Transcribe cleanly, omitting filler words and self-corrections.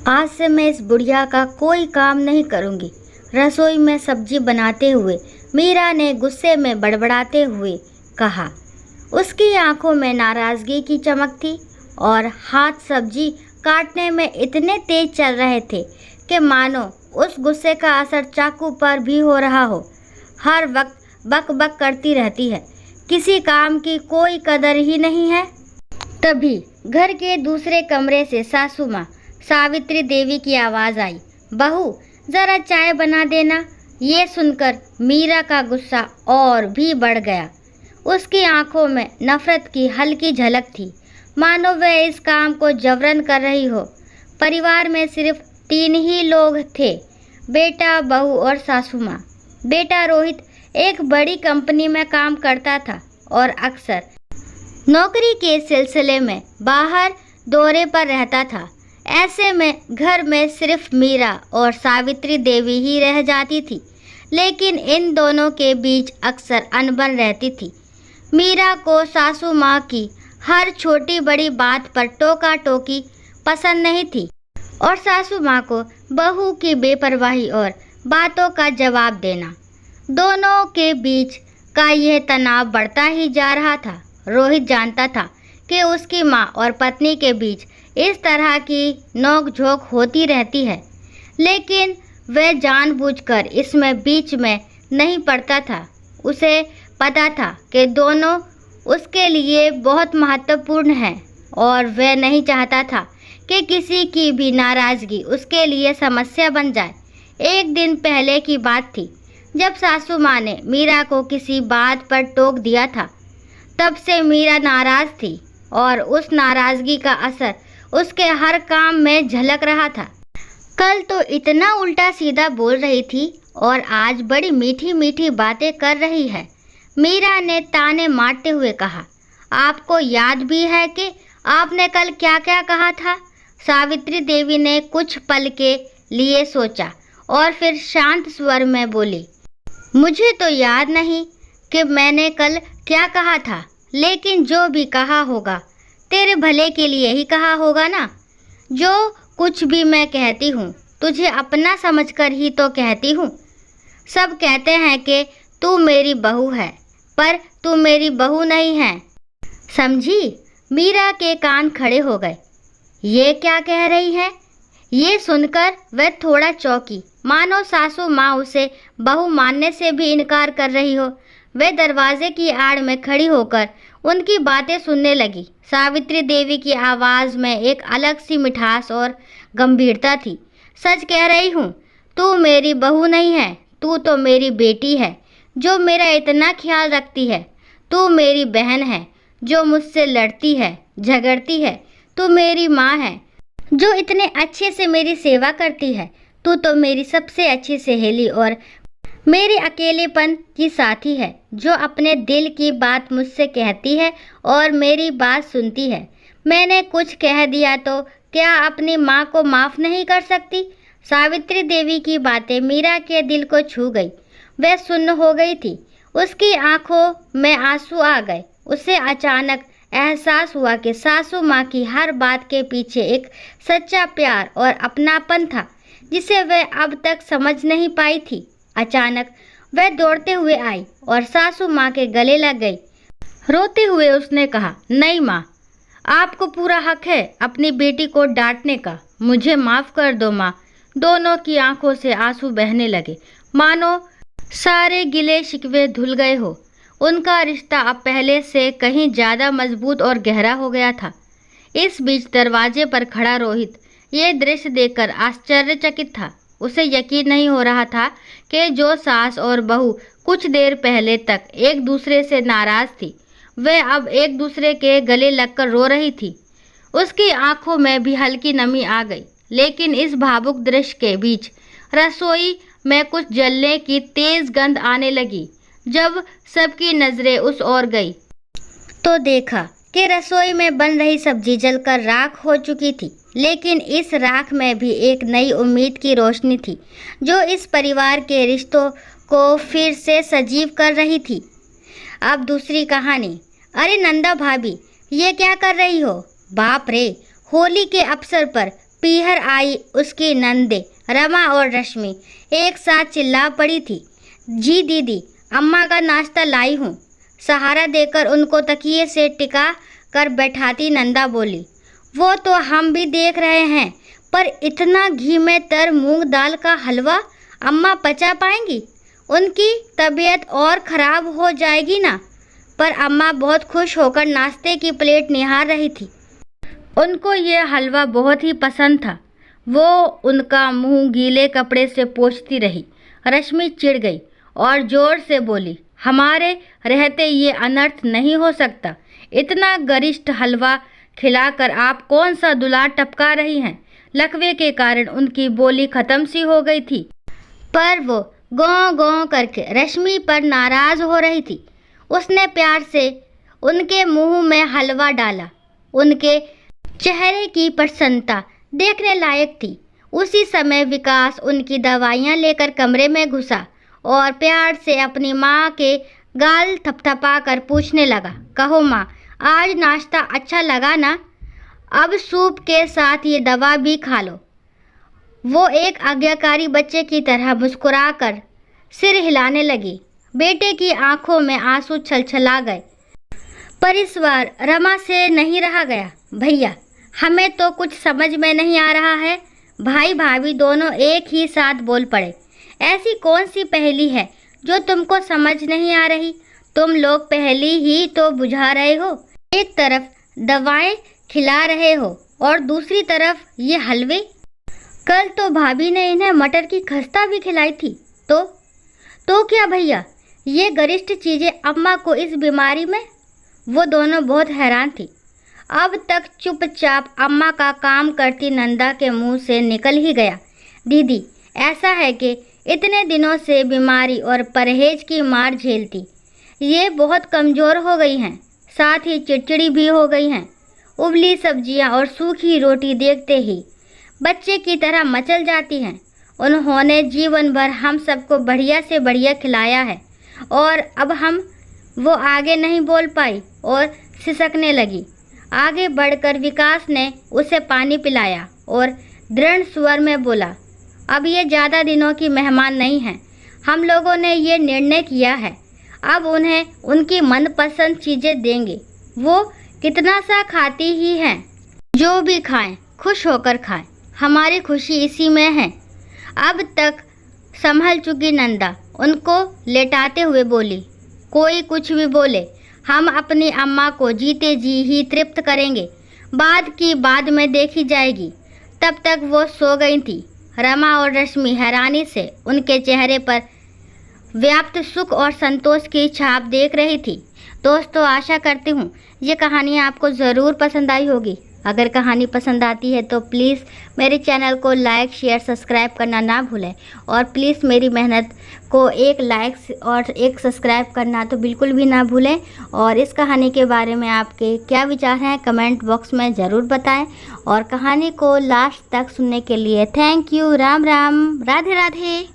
आज से मैं इस बुढ़िया का कोई काम नहीं करूँगी। रसोई में सब्जी बनाते हुए मीरा ने गुस्से में बड़बड़ाते हुए कहा। उसकी आंखों में नाराज़गी की चमक थी और हाथ सब्जी काटने में इतने तेज चल रहे थे कि मानो उस गुस्से का असर चाकू पर भी हो रहा हो। हर वक्त बक बक करती रहती है, किसी काम की कोई कदर ही नहीं है। तभी घर के दूसरे कमरे से सासू माँ सावित्री देवी की आवाज़ आई, बहू ज़रा चाय बना देना। ये सुनकर मीरा का गुस्सा और भी बढ़ गया। उसकी आंखों में नफरत की हल्की झलक थी, मानो वह इस काम को जबरन कर रही हो। परिवार में सिर्फ 3 ही लोग थे, बेटा, बहू और सासू माँ। बेटा रोहित एक बड़ी कंपनी में काम करता था और अक्सर नौकरी के सिलसिले में बाहर दौरे पर रहता था। ऐसे में घर में सिर्फ मीरा और सावित्री देवी ही रह जाती थी, लेकिन इन दोनों के बीच अक्सर अनबन रहती थी। मीरा को सासू माँ की हर छोटी बड़ी बात पर टोका टोकी पसंद नहीं थी और सासू माँ को बहू की बेपरवाही और बातों का जवाब देना। दोनों के बीच का यह तनाव बढ़ता ही जा रहा था। रोहित जानता था कि उसकी माँ और पत्नी के बीच इस तरह की नोक-झोंक होती रहती है, लेकिन वह जानबूझकर इसमें बीच में नहीं पड़ता था। उसे पता था कि दोनों उसके लिए बहुत महत्वपूर्ण हैं और वह नहीं चाहता था कि किसी की भी नाराज़गी उसके लिए समस्या बन जाए। एक दिन पहले की बात थी जब सासू माँ ने मीरा को किसी बात पर टोक दिया था। तब से मीरा नाराज़ थी और उस नाराज़गी का असर उसके हर काम में झलक रहा था। कल तो इतना उल्टा सीधा बोल रही थी और आज बड़ी मीठी मीठी बातें कर रही है। मीरा ने ताने मारते हुए कहा, आपको याद भी है कि आपने कल क्या क्या कहा था? सावित्री देवी ने कुछ पल के लिए सोचा और फिर शांत स्वर में बोली, मुझे तो याद नहीं कि मैंने कल क्या कहा था, लेकिन जो भी कहा होगा तेरे भले के लिए ही कहा होगा ना। जो कुछ भी मैं कहती हूँ तुझे अपना समझकर ही तो कहती हूँ। सब कहते हैं कि तू मेरी बहू है, पर तू मेरी बहू नहीं है, समझी? मीरा के कान खड़े हो गए। ये क्या कह रही है? ये सुनकर वह थोड़ा चौंकी, मानो सासू माँ उसे बहू मानने से भी इनकार कर रही हो। वह दरवाजे की आड़ में खड़ी होकर उनकी बातें सुनने लगी। सावित्री देवी की आवाज़ में एक अलग सी मिठास और गंभीरता थी। सच कह रही हूँ, तू मेरी बहू नहीं है, तू तो मेरी बेटी है जो मेरा इतना ख्याल रखती है। तू मेरी बहन है जो मुझसे लड़ती है, झगड़ती है। तू मेरी माँ है जो इतने अच्छे से मेरी सेवा करती है। तू तो मेरी सबसे अच्छी सहेली और मेरे अकेलेपन की साथी है, जो अपने दिल की बात मुझसे कहती है और मेरी बात सुनती है। मैंने कुछ कह दिया तो क्या अपनी माँ को माफ़ नहीं कर सकती? सावित्री देवी की बातें मीरा के दिल को छू गई। वह सुन्न हो गई थी, उसकी आंखों में आंसू आ गए। उसे अचानक एहसास हुआ कि सासू माँ की हर बात के पीछे एक सच्चा प्यार और अपनापन था, जिसे वह अब तक समझ नहीं पाई थी। अचानक वह दौड़ते हुए आई और सासू माँ के गले लग गई। रोते हुए उसने कहा, नहीं माँ, आपको पूरा हक है अपनी बेटी को डांटने का। मुझे माफ़ कर दो माँ। दोनों की आंखों से आंसू बहने लगे, मानो सारे गिले शिकवे धुल गए हो। उनका रिश्ता अब पहले से कहीं ज़्यादा मजबूत और गहरा हो गया था। इस बीच दरवाजे पर खड़ा रोहित ये दृश्य देखकर आश्चर्यचकित था। उसे यकीन नहीं हो रहा था कि जो सास और बहू कुछ देर पहले तक एक दूसरे से नाराज़ थी, वह अब एक दूसरे के गले लगकर रो रही थी। उसकी आंखों में भी हल्की नमी आ गई। लेकिन इस भावुक दृश्य के बीच रसोई में कुछ जलने की तेज़ गंध आने लगी। जब सबकी नज़रें उस ओर गई तो देखा कि रसोई में बन रही सब्जी जलकर राख हो चुकी थी। लेकिन इस राख में भी एक नई उम्मीद की रोशनी थी, जो इस परिवार के रिश्तों को फिर से सजीव कर रही थी। अब दूसरी कहानी। अरे नंदा भाभी, ये क्या कर रही हो? बाप रे, होली के अवसर पर पीहर आई उसकी नंदे रमा और रश्मि एक साथ चिल्ला पड़ी थी। जी दीदी, अम्मा का नाश्ता लाई हूँ। सहारा देकर उनको तकिए से टिका कर बैठाती नंदा बोली। वो तो हम भी देख रहे हैं, पर इतना घी में तर मूंग दाल का हलवा अम्मा पचा पाएंगी? उनकी तबीयत और ख़राब हो जाएगी ना। पर अम्मा बहुत खुश होकर नाश्ते की प्लेट निहार रही थी। उनको ये हलवा बहुत ही पसंद था। वो उनका मुंह गीले कपड़े से पोंछती रही। रश्मि चिढ़ गई और ज़ोर से बोली, हमारे रहते ये अनर्थ नहीं हो सकता। इतना गरिष्ठ हलवा खिलाकर आप कौन सा दुलार टपका रही हैं? लकवे के कारण उनकी बोली ख़त्म सी हो गई थी, पर वो गौं गौं करके रश्मि पर नाराज़ हो रही थी। उसने प्यार से उनके मुंह में हलवा डाला। उनके चेहरे की प्रसन्नता देखने लायक थी। उसी समय विकास उनकी दवाइयाँ लेकर कमरे में घुसा और प्यार से अपनी माँ के गाल थपथपा कर पूछने लगा, कहो माँ, आज नाश्ता अच्छा लगा ना? अब सूप के साथ ये दवा भी खा लो। वो एक आज्ञाकारी बच्चे की तरह मुस्कुराकर सिर हिलाने लगी। बेटे की आंखों में आंसू छलछला गए। पर इस बार रमा से नहीं रहा गया। भैया, हमें तो कुछ समझ में नहीं आ रहा है। भाई भाभी दोनों एक ही साथ बोल पड़े। ऐसी कौन सी पहेली है जो तुमको समझ नहीं आ रही? तुम लोग पहेली ही तो बुझा रहे हो। एक तरफ दवाएं खिला रहे हो और दूसरी तरफ ये हलवे। कल तो भाभी ने इन्हें मटर की खस्ता भी खिलाई थी। तो क्या भैया, ये गरिष्ठ चीज़ें अम्मा को इस बीमारी में? वो दोनों बहुत हैरान थी। अब तक चुपचाप अम्मा का काम करती नंदा के मुंह से निकल ही गया, दीदी, ऐसा है कि इतने दिनों से बीमारी और परहेज की मार झेलती ये बहुत कमज़ोर हो गई हैं, साथ ही चिड़चिड़ी भी हो गई हैं। उबली सब्जियां और सूखी रोटी देखते ही बच्चे की तरह मचल जाती हैं। उन्होंने जीवन भर हम सबको बढ़िया से बढ़िया खिलाया है और अब वो आगे नहीं बोल पाई और सिसकने लगी। आगे बढ़कर विकास ने उसे पानी पिलाया और दृढ़ स्वर में बोला, अब ये ज़्यादा दिनों की मेहमान नहीं हैं। हम लोगों ने ये निर्णय किया है, अब उन्हें उनकी मनपसंद चीज़ें देंगे। वो कितना सा खाती ही हैं। जो भी खाएं खुश होकर खाएं, हमारी खुशी इसी में है। अब तक संभल चुकी नंदा उनको लेटाते हुए बोली, कोई कुछ भी बोले, हम अपनी अम्मा को जीते जी ही तृप्त करेंगे। बाद की बाद में देखी जाएगी। तब तक वो सो गई थी। रमा और रश्मि हैरानी से उनके चेहरे पर व्याप्त सुख और संतोष की छाप देख रही थी। दोस्तों, आशा करती हूँ ये कहानी आपको ज़रूर पसंद आई होगी। अगर कहानी पसंद आती है तो प्लीज़ मेरे चैनल को लाइक, शेयर, सब्सक्राइब करना ना भूलें और प्लीज़ मेरी मेहनत को एक लाइक और एक सब्सक्राइब करना तो बिल्कुल भी ना भूलें। और इस कहानी के बारे में आपके क्या विचार हैं कमेंट बॉक्स में ज़रूर बताएं और कहानी को लास्ट तक सुनने के लिए थैंक यू। राम राम, राधे राधे।